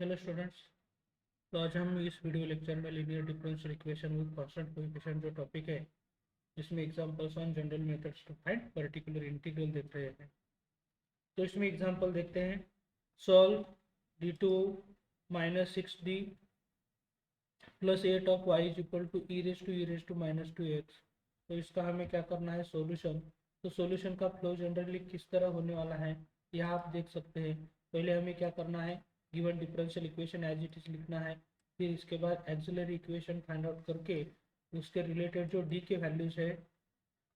Hello students. तो आज हम इस वीडियो लेक्चर में linear differential equation with constant coefficient जो टॉपिक है, इसमें examples on general methods to find particular integral देख रहे हैं। तो इसमें एग्जांपल देखते हैं। Solve d2 minus 6d plus 8 of y is equal to e minus 2x। तो इसका हमें क्या करना है, सॉल्यूशन। तो सॉल्यूशन का फ्लो जनरली किस तरह होने वाला है, यह आप देख सकते हैं। पहले हमें क्या करना है, given differential equation as it is लिखना है। फिर इसके बाद एक्सिलरी इक्वेशन फाइंड आउट करके उसके रिलेटेड जो डी के वैल्यूज है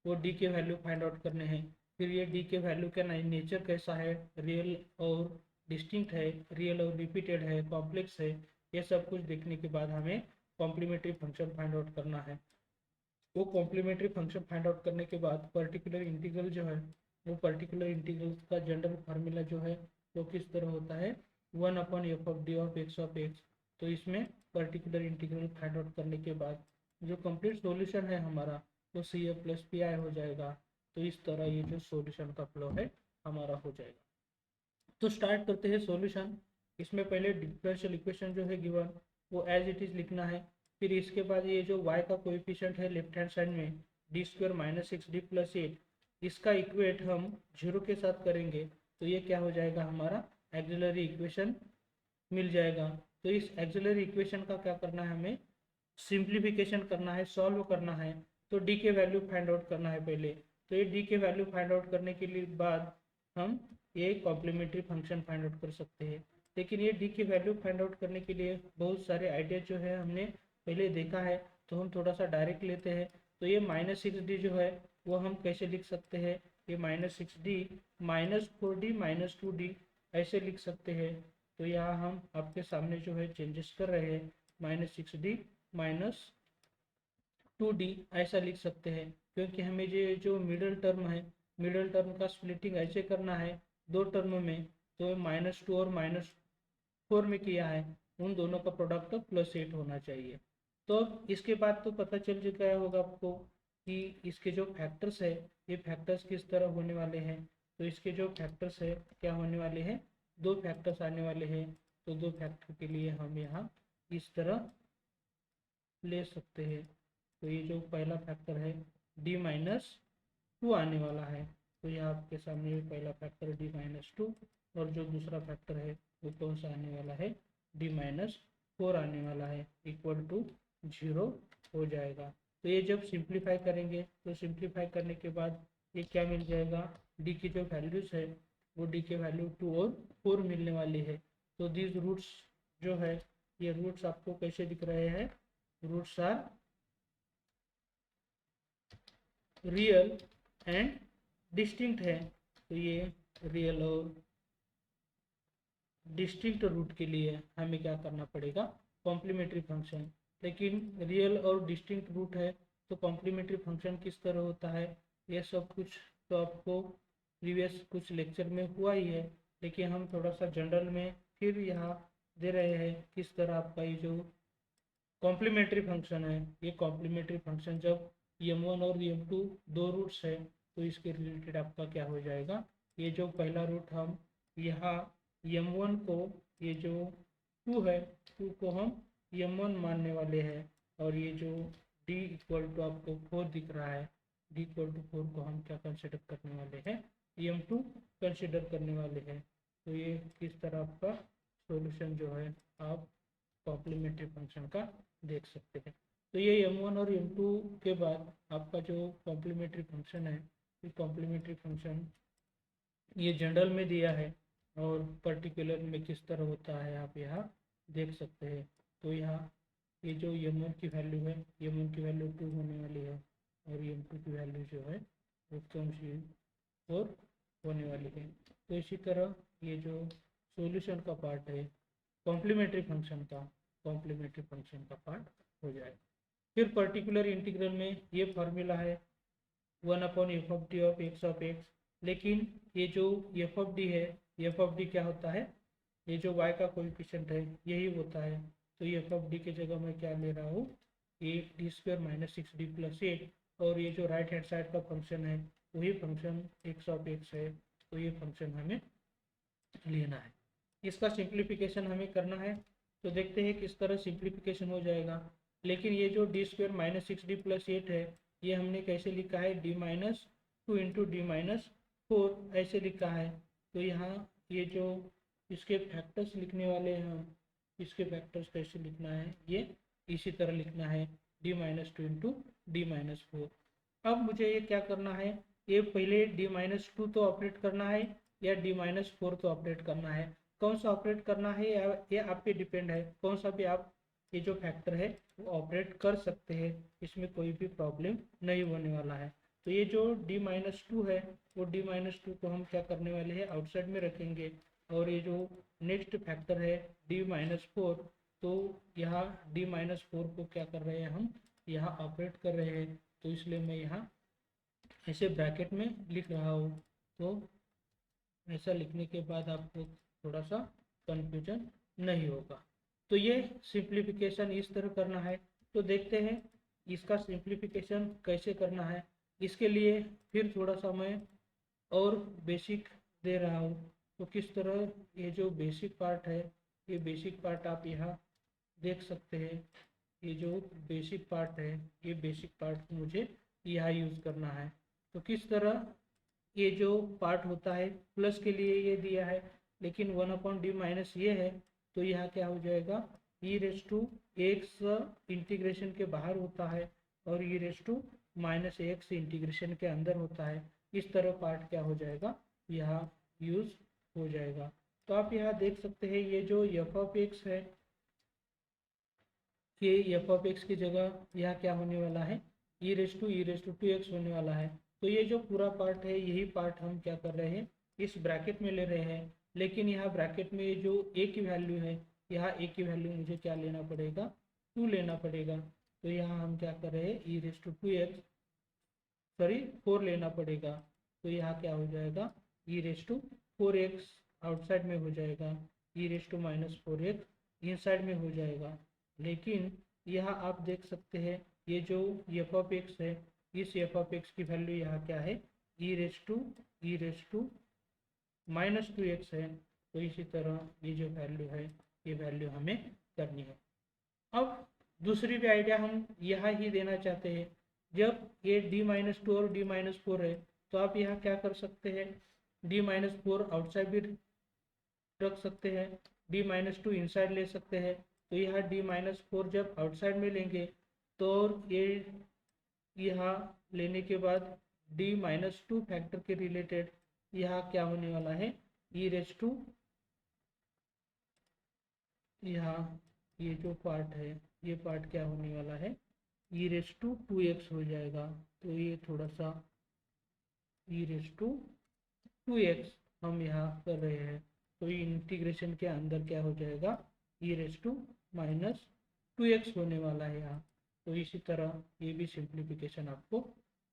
वो डी के वैल्यू फाइंड आउट करने हैं। फिर ये डी के वैल्यू का नेचर कैसा है, रियल और डिस्टिंक्ट है, रियल और रिपीटेड है, कॉम्प्लेक्स है, ये सब कुछ देखने के बाद हमें कॉम्प्लीमेंट्री फंक्शन फाइंड आउट करना है। वो कॉम्प्लीमेंट्री फंक्शन फाइंड आउट करने के बाद पर्टिकुलर इंटीग्रल जो है, वो पर्टिकुलर इंटीग्रल का जनरल फार्मूला जो है वो किस तरह होता है, 1/f(d)(x)। तो इसमें पर्टिकुलर इंटीग्रल फाइंड आउट करने के बाद जो कंप्लीट सॉल्यूशन है हमारा वो CF प्लस PI हो जाएगा। तो इस तरह ये जो सॉल्यूशन का फ्लो है हमारा हो जाएगा। तो स्टार्ट करते हैं सॉल्यूशन। इसमें पहले डिफरेंशियल इक्वेशन जो है गिवन वो एज इट इज लिखना है। फिर इसके बाद ये जो y का कोएफिशिएंट है लेफ्ट हैंड साइड में d² माइनस 6d प्लस 8, इसका इक्वेट हम 0 के साथ करेंगे तो ये क्या हो जाएगा, हमारा एक्सिलरी इक्वेशन मिल जाएगा। तो इस एक्सिलरी इक्वेशन का क्या करना है, हमें सिंप्लीफिकेशन करना है, सॉल्व करना है। तो डी के वैल्यू फाइंड आउट करना है पहले। तो ये डी के वैल्यू फाइंड आउट करने के लिए बाद हम ये कॉम्प्लीमेंट्री फंक्शन फाइंड आउट कर सकते हैं। लेकिन ये डी के वैल्यू फाइंड आउट करने के लिए बहुत सारे आइडिया जो है हमने पहले देखा है, तो हम थोड़ा सा डायरेक्ट लेते हैं। तो ये -6d जो है वो हम कैसे लिख सकते हैं, ये -6d -4d -2d ऐसे लिख सकते हैं। तो यहाँ हम आपके सामने जो है चेंजेस कर रहे हैं, -6d -2d ऐसा लिख सकते हैं। क्योंकि हमें ये जो मिडल टर्म है, मिडल टर्म का स्प्लिटिंग ऐसे करना है दो टर्म में। तो -2 और -4 में किया है, उन दोनों का प्रोडक्ट +8 होना चाहिए। तो इसके बाद तो पता चल गया होगा आपको कि इसके जो फैक्टर्स है ये फैक्टर्स किस तरह होने वाले हैं। तो इसके जो फैक्टर्स है क्या होने वाले हैं, दो फैक्टर्स आने वाले हैं। तो दो फैक्टर के लिए हम यहाँ इस तरह ले सकते हैं। तो ये जो पहला फैक्टर है d-2 आने वाला है। तो ये आपके सामने पहला फैक्टर d-2 और जो दूसरा फैक्टर है वो कौन सा आने वाला है, d-4 आने वाला है, इक्वल टू 0 हो जाएगा। तो ये जब सिंप्लीफाई करेंगे तो सिंप्लीफाई करने के बाद ये क्या मिल जाएगा, डी की जो वैल्यूज है वो डी के वैल्यू 2 और 4 मिलने वाली है। तो दिस रूट्स जो है, ये रूट्स आपको कैसे दिख रहे हैं, roots are real and distinct है। तो ये रियल और डिस्टिंक्ट रूट के लिए हमें क्या करना पड़ेगा, कॉम्प्लीमेंट्री फंक्शन। लेकिन रियल और डिस्टिंक्ट रूट है तो कॉम्प्लीमेंट्री फंक्शन किस तरह होता है, ये सब कुछ तो आपको प्रीवियस कुछ लेक्चर में हुआ ही है। लेकिन हम थोड़ा सा जनरल में फिर यहाँ दे रहे हैं किस तरह आपका ये जो कॉम्प्लीमेंट्री फंक्शन है, ये कॉम्प्लीमेंट्री फंक्शन जब m1 और m2 दो रूट्स है तो इसके रिलेटेड आपका क्या हो जाएगा, ये जो पहला रूट हम यहाँ m1 को, ये जो 2 है 2 को हम m1 मानने वाले हैं। और ये जो d इक्वल टू आपको 4 दिख रहा है, d इक्वल टू 4 को हम क्या कंसिडर करने वाले हैं, m2 कंसिडर करने वाले हैं। तो ये किस तरह आपका सॉल्यूशन जो है आप कॉम्प्लीमेंट्री फंक्शन का देख सकते हैं। तो ये m1 और m2 के बाद आपका जो कॉम्प्लीमेंट्री फंक्शन है, ये कॉम्प्लीमेंट्री फंक्शन ये जनरल में दिया है और पर्टिकुलर में किस तरह होता है आप यहाँ देख सकते हैं। तो यहाँ ये जो m1 की वैल्यू है, m1 की वैल्यू 2 होने वाली है और m2 की वैल्यू जो है वो कम से 4 होने वाली है। तो इसी तरह ये जो सॉल्यूशन का पार्ट है कॉम्प्लीमेंट्री फंक्शन का, कॉम्प्लीमेंट्री फंक्शन का पार्ट हो जाएगा। फिर पर्टिकुलर इंटीग्रल में ये फार्मूला है 1/f(t)(x)। लेकिन ये जो f(d) है, f(d) क्या होता है, ये जो y का कोएफिशिएंट है यही होता है। तो ये f(d) की जगह मैं क्या ले रहा हूँ, ये d² माइनस 6d प्लस 8। और ये जो राइट हैंड साइड का फंक्शन है वही फंक्शन x है। तो ये फंक्शन हमें लेना है। इसका सिंप्लीफिकेशन हमें करना है, तो देखते हैं किस तरह सिंप्लीफिकेशन हो जाएगा। लेकिन ये जो D square minus 6d plus 8 है, ये हमने कैसे लिखा है, d minus 2 into D minus 4 ऐसे लिखा है। तो यहाँ ये जो इसके फैक्टर्स लिखने वाले हैं हम, इसके फैक्टर्स कैसे लिखना है, ये इसी तरह लिखना है, d minus 2 into D minus 4। अब मुझे ये क्या करना है, ये पहले d माइनस 2 तो ऑपरेट करना है या d माइनस 4 तो ऑपरेट करना है, कौन सा ऑपरेट करना है ये आप पे डिपेंड है, कौन सा भी आप ये जो फैक्टर है वो ऑपरेट कर सकते हैं, इसमें कोई भी प्रॉब्लम नहीं होने वाला है। तो ये जो d माइनस 2 है वो d माइनस 2 को हम क्या करने वाले हैं, आउटसाइड में रखेंगे, और ये जो नेक्स्ट फैक्टर है d माइनस 4, तो यहाँ d माइनस 4 को क्या कर रहे हैं हम, यहाँ ऑपरेट कर रहे हैं, तो इसलिए मैं यहाँ ऐसे ब्रैकेट में लिख रहा हूँ। तो ऐसा लिखने के बाद आपको थोड़ा सा कंफ्यूजन नहीं होगा। तो ये सिंप्लीफिकेशन इस तरह करना है। तो देखते हैं इसका सिंप्लीफिकेशन कैसे करना है। इसके लिए फिर थोड़ा सा मैं और बेसिक दे रहा हूँ। तो किस तरह ये जो बेसिक पार्ट है, ये बेसिक पार्ट आप यहाँ देख सकते हैं। ये जो बेसिक पार्ट है, ये बेसिक पार्ट मुझे यहाँ यूज़ करना है। तो किस तरह ये जो पार्ट होता है, प्लस के लिए ये दिया है, लेकिन 1/d माइनस ये है, तो यहाँ क्या हो जाएगा, e raise to x integration के बाहर होता है और e raise to minus x integration के अंदर होता है। इस तरह पार्ट क्या हो जाएगा, यहाँ यूज हो जाएगा। तो आप यहाँ देख सकते हैं ये जो एफ ऑफ एक्स है, ये एफ ऑफ एक्स की जगह यहाँ क्या होने वाला है, ई रेस टू 2x होने वाला है। तो ये जो पूरा पार्ट है, यही पार्ट हम क्या कर रहे हैं, इस ब्रैकेट में ले रहे हैं। लेकिन यहाँ ब्रैकेट में ये जो a की वैल्यू है, यहाँ a की वैल्यू मुझे क्या लेना पड़ेगा, 2 लेना पड़ेगा। तो यहाँ हम क्या कर रहे हैं, ई रेस टू 2x, सॉरी 4 लेना पड़ेगा। तो यहाँ क्या हो जाएगा, e raise to 4x outside में हो जाएगा, e raise to minus 4x inside में हो जाएगा। लेकिन यहाँ आप देख सकते हैं ये जो एफ ऑफ एक्स है, इस एफ ऑफ एक्स की वैल्यू यहाँ क्या है, ई रेस टू माइनस 2x है। तो इसी तरह ये जो वैल्यू है, ये वैल्यू हमें करनी है। अब दूसरी भी आइडिया हम यहाँ ही देना चाहते हैं। जब ये d माइनस 2 और d माइनस 4 है, तो आप यहाँ क्या कर सकते हैं, d माइनस 4 आउटसाइड भी रख सकते हैं, d माइनस 2 इनसाइड ले सकते हैं। तो यहाँ d माइनस 4 जब आउटसाइड में लेंगे, तो ये यहाँ लेने के बाद d माइनस 2 फैक्टर के रिलेटेड यहाँ क्या होने वाला है, ई रेस टू, यहाँ ये जो पार्ट है, ये पार्ट क्या होने वाला है, ई रेस टू 2x हो जाएगा। तो ये थोड़ा सा ई रेस टू 2x हम यहाँ कर रहे हैं, तो ये इंटीग्रेशन के अंदर क्या हो जाएगा, e raise to minus 2x होने वाला है यहाँ। तो इसी तरह ये भी सिंप्लीफिकेशन आपको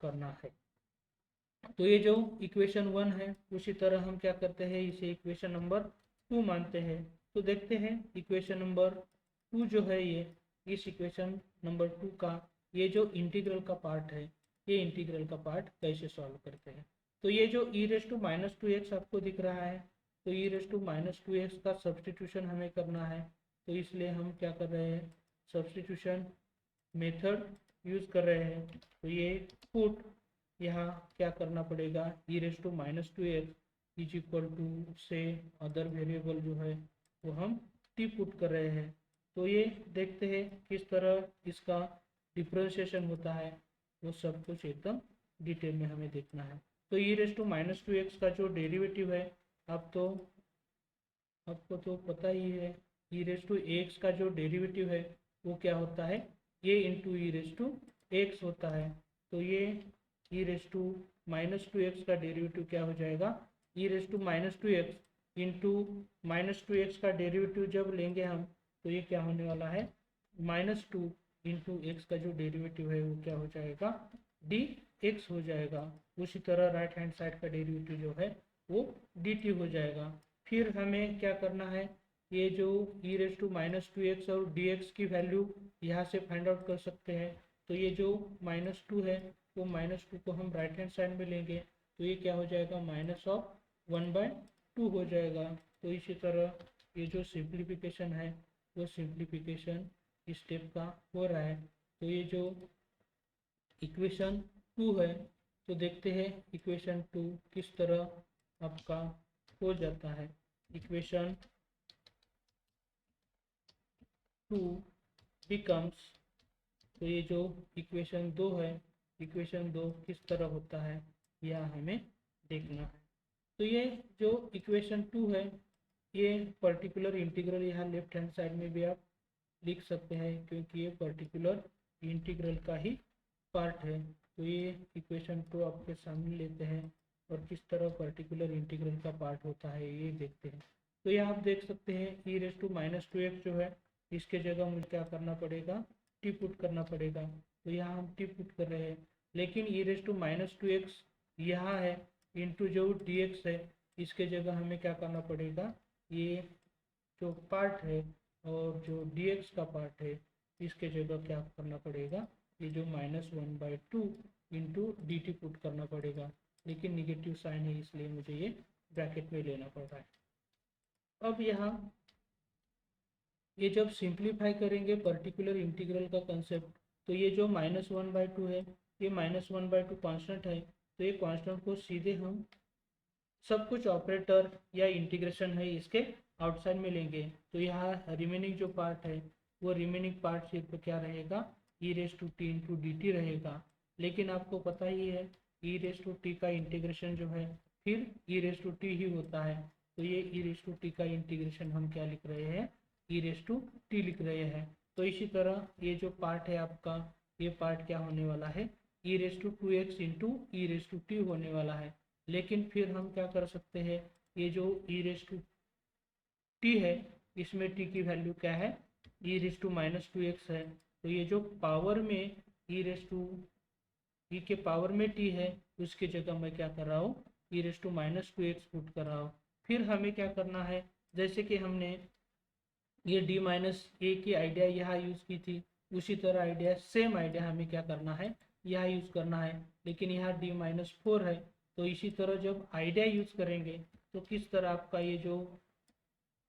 करना है। तो ये जो इक्वेशन 1 है, उसी तरह हम क्या करते हैं, इसे इक्वेशन नंबर 2 मानते हैं। तो देखते हैं इक्वेशन नंबर 2 जो है, ये इस इक्वेशन नंबर 2 का ये जो इंटीग्रल का पार्ट है, ये इंटीग्रल का पार्ट कैसे सॉल्व करते हैं। तो ये जो ई रेस टू माइनस 2x आपको दिख रहा है, तो ई रेस टू माइनस 2x का सब्सटीट्यूशन हमें करना है। तो इसलिए हम क्या कर रहे हैं, सब्सटीट्यूशन मेथड यूज़ कर रहे हैं। तो ये पुट यहाँ क्या करना पड़ेगा, e raise to minus 2x is equal to से अदर वेरिएबल जो है वो हम टी पुट कर रहे हैं। तो ये देखते हैं किस तरह इसका डिफ्रेंशिएशन होता है, वो सब कुछ एकदम डिटेल में हमें देखना है। तो ई रेस टू माइनस 2x का जो डेरिवेटिव है, आपको तो पता ही है, ई रेस टू एक्स का जो डेरिवेटिव है वो क्या होता है, ये into e raise to x होता है। तो ये ई रेस टू माइनस 2x का डेरिवेटिव क्या हो जाएगा, e raise to minus 2x into minus 2x का डेरिवेटिव जब लेंगे हम, तो ये क्या होने वाला है, माइनस 2 इंटू एक्स का जो डेरिवेटिव है वो क्या हो जाएगा, डी एक्स हो जाएगा। उसी तरह राइट हैंड साइड का डेरिवेटिव जो है वो डी टी हो जाएगा। फिर हमें क्या करना है, ये जो ई रेस टू माइनस 2x और डी एक्स की वैल्यू यहाँ से फाइंड आउट कर सकते हैं। तो ये जो माइनस 2 है, वो माइनस 2 को हम राइट हैंड साइड में लेंगे, तो ये क्या हो जाएगा, माइनस ऑफ 1/2 हो जाएगा। तो इसी तरह ये जो सिंप्लीफिकेशन है वो सिंप्लीफिकेशन स्टेप का हो रहा है। तो ये जो इक्वेशन 2 है, तो देखते हैं इक्वेशन 2 किस तरह आपका हो जाता है। इक्वेशन 2 बिकम्स, तो ये जो इक्वेशन 2 है, इक्वेशन 2 किस तरह होता है यह हमें देखना है। तो ये जो इक्वेशन 2 है, ये पर्टिकुलर इंटीग्रल यहाँ लेफ्ट हैंड साइड में भी आप लिख सकते हैं, क्योंकि ये पर्टिकुलर इंटीग्रल का ही पार्ट है। तो ये इक्वेशन 2 आपके सामने लेते हैं और किस तरह पर्टिकुलर इंटीग्रल का पार्ट होता है ये देखते हैं। तो यहाँ आप देख सकते हैं e−2x जो है, इसके जगह मुझे क्या करना पड़ेगा, टी पुट करना पड़ेगा। तो यहाँ हम टी पुट कर रहे हैं, लेकिन e−2x यहाँ है, इंटू जो dx है, इसके जगह हमें क्या करना पड़ेगा, ये जो पार्ट है और जो dx का पार्ट है इसके जगह क्या करना पड़ेगा, ये जो -1/2 इंटू डी टी पुट करना पड़ेगा। लेकिन निगेटिव साइन है इसलिए मुझे ये ब्रैकेट में लेना पड़ रहा है। अब यहाँ ये जब सिंप्लीफाई करेंगे पर्टिकुलर इंटीग्रल का कंसेप्ट, तो ये जो -1/2 है, ये -1/2 कांस्टेंट है। तो ये कांस्टेंट को सीधे हम सब कुछ ऑपरेटर या इंटीग्रेशन है इसके आउटसाइड में लेंगे। तो यहाँ रिमेनिंग जो पार्ट है वो रिमेनिंग पार्ट सिर्फ क्या रहेगा, e⁻t इंटू डी टी रहेगा। लेकिन आपको पता ही है e⁻t का इंटीग्रेशन जो है फिर e⁻t ही होता है। तो ये e⁻t का इंटीग्रेशन हम क्या लिख रहे हैं, e⁻t लिख रहे हैं। तो इसी तरह ये जो पार्ट है आपका, ये पार्ट क्या होने वाला है, e⁻2x इंटू e⁻t होने वाला है। लेकिन फिर हम क्या कर सकते हैं, ये जो e⁻t है, इसमें t की वैल्यू क्या है, e⁻−2x है। तो ये जो पावर में e के पावर में t है, उसकी जगह मैं क्या कर रहा हूँ, e⁻−2x पुट कर रहा हूँ। फिर हमें क्या करना है, जैसे कि हमने ये d-a की आइडिया यहाँ यूज़ की थी, उसी तरह आइडिया, सेम आइडिया हमें क्या करना है, यहाँ यूज़ करना है। लेकिन यहाँ d-4 है, तो इसी तरह जब आइडिया यूज़ करेंगे तो किस तरह आपका ये जो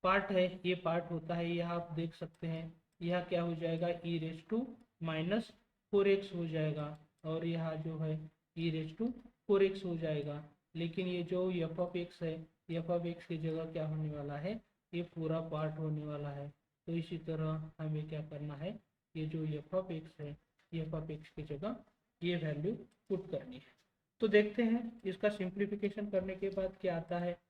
पार्ट है ये पार्ट होता है, यह आप देख सकते हैं। यह क्या हो जाएगा, e⁻4x हो जाएगा, और यहाँ जो है e⁻4x हो जाएगा। लेकिन ये जो f(x) है, f(x) की जगह क्या होने वाला है, ये पूरा पार्ट होने वाला है। तो इसी तरह हमें क्या करना है, ये जो f(x) है, f(x) की जगह ये वैल्यू पुट करनी है। तो देखते हैं इसका सिंप्लीफिकेशन करने के बाद क्या आता है।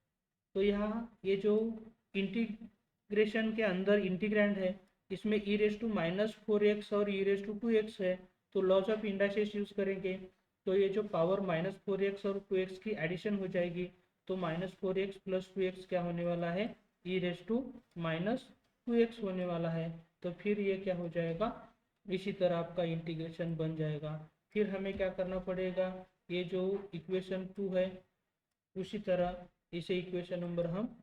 तो यहाँ ये जो इंटीग्रेशन के अंदर इंटीग्रैंड है, इसमें e⁻4x और e⁻2x है। तो लॉज ऑफ इंडाइसेस यूज करेंगे, तो ये जो पावर -4x और 2x की एडिशन हो जाएगी। तो -4x + 2x क्या होने वाला है, e⁻2x होने वाला है। तो फिर ये क्या हो जाएगा, इसी तरह आपका इंटीग्रेशन बन जाएगा। फिर हमें क्या करना पड़ेगा, ये जो इक्वेशन 2 है उसी तरह इसे इक्वेशन नंबर हम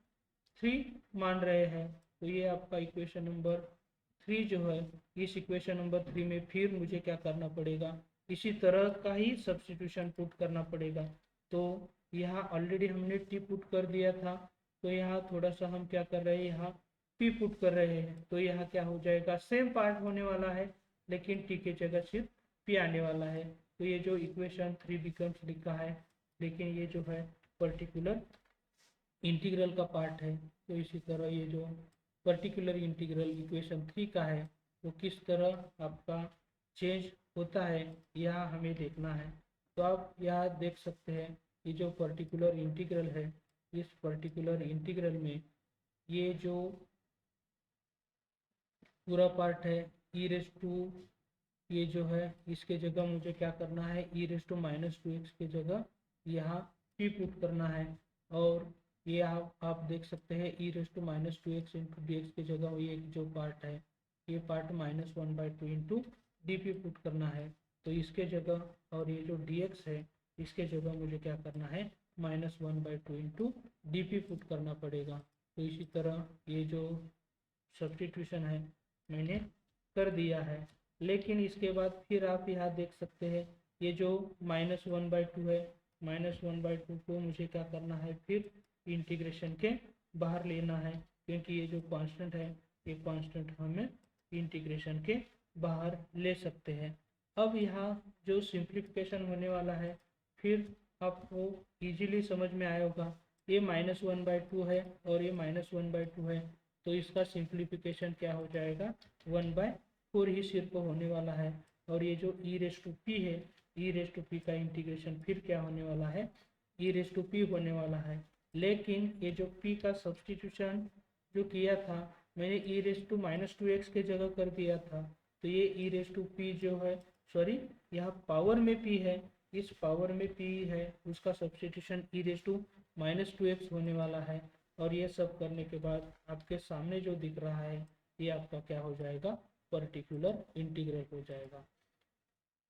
3 मान रहे हैं। तो ये आपका इक्वेशन नंबर 3 जो है, इस इक्वेशन नंबर 3 में फिर मुझे क्या करना पड़ेगा, इसी तरह का ही सब्स्टिट्यूशन पुट करना पड़ेगा। तो यहाँ ऑलरेडी हमने टी पुट कर दिया था, तो यहाँ थोड़ा सा हम क्या कर रहे हैं, यहाँ पी पुट कर रहे हैं। तो यहाँ क्या हो जाएगा, सेम पार्ट होने वाला है, लेकिन टी के जगह सिर्फ पी आने वाला है। तो ये जो इक्वेशन 3 बिकम्स लिखा है, लेकिन ये जो है पर्टिकुलर इंटीग्रल का पार्ट है। तो इसी तरह ये जो पर्टिकुलर इंटीग्रल इक्वेशन 3 का है, वो किस तरह आपका चेंज होता है यह हमें देखना है। तो आप यहाँ देख सकते हैं, ये जो पर्टिकुलर इंटीग्रल है, इस पर्टिकुलर इंटीग्रल में ये जो पूरा पार्ट है e⁻, ये जो है इसके जगह मुझे क्या करना है, e⁻−2x की जगह यहाँ p पुट करना है। और ये आप देख सकते हैं e⁻−2x इंटू dx की जगह ये जो पार्ट है, ये part -1/2 into D P put करना है। तो इसके जगह, और ये जो dx है इसके जगह मुझे क्या करना है, -1/2 इंटू डी पी पुट करना पड़ेगा। तो इसी तरह ये जो सब्स्टिट्यूशन है मैंने कर दिया है। लेकिन इसके बाद फिर आप यहाँ देख सकते हैं, ये जो -1/2 है, -1/2 को मुझे क्या करना है, फिर इंटीग्रेशन के बाहर लेना है, क्योंकि ये जो कांस्टेंट है ये कांस्टेंट हमें इंटीग्रेशन के बाहर ले सकते हैं। अब यहाँ जो सिंप्लीफिकेशन होने वाला है फिर आपको इजीली समझ में आया होगा। ये -1/2 है और ये -1/2 है, तो इसका सिंप्लीफिकेशन क्या हो जाएगा 1/4 ही सिर्फ होने वाला है। और ये जो e⁻p है, e⁻p का इंटीग्रेशन फिर क्या होने वाला है e⁻p होने वाला है। लेकिन ये जो p का सब्सटीट्यूशन जो किया था मैंने e⁻⁻2x के जगह कर दिया था, तो ये e⁻p जो है सॉरी यहाँ पावर में p है, इस पावर में p है उसका सब्सटीट्यूशन e⁻⁻2x होने वाला है। और ये सब करने के बाद आपके सामने जो दिख रहा है ये आपका क्या हो जाएगा पर्टिकुलर इंटीग्रल हो जाएगा।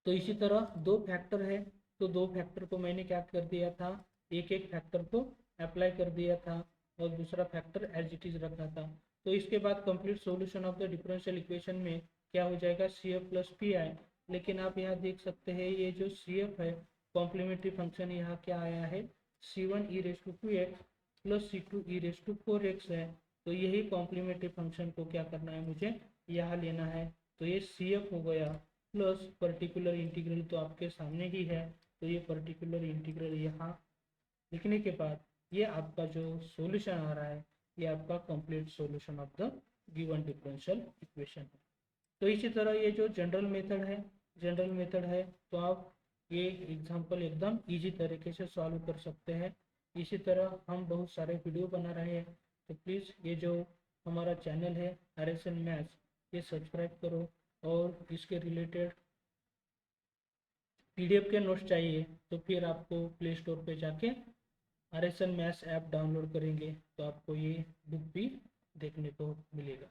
तो इसी तरह दो फैक्टर है, तो दो फैक्टर को मैंने क्या कर दिया था एक एक फैक्टर को अप्लाई कर दिया था और दूसरा फैक्टर एज इट इज रखा था। तो इसके बाद complete solution of the differential equation में क्या हो जाएगा CF प्लस PI। लेकिन आप यहाँ देख सकते हैं ये जो CF है कॉम्प्लीमेंट्री फंक्शन यहाँ क्या आया है C1 e⁻2x plus C2 e⁻4x है। तो यही कॉम्प्लीमेंट्री फंक्शन को क्या करना है मुझे यहाँ लेना है। तो ये CF हो गया प्लस पर्टिकुलर इंटीग्रल तो आपके सामने ही है, तो ये पर्टिकुलर इंटीग्रल यहाँ लिखने के बाद ये आपका जो सॉल्यूशन आ रहा है ये आपका complete solution of the given differential equation है। तो इसी तरह ये जो जनरल मेथड है तो आप ये एग्जांपल एकदम इजी तरीके से सॉल्व कर सकते हैं। इसी तरह हम बहुत सारे वीडियो बना रहे हैं, तो प्लीज़ ये जो हमारा चैनल है RSN मैथ्स ये सब्सक्राइब करो। और इसके रिलेटेड PDF के नोट्स चाहिए तो फिर आपको प्ले स्टोर पे जाके RSN मैथ्स ऐप डाउनलोड करेंगे तो आपको ये बुक भी देखने को मिलेगा।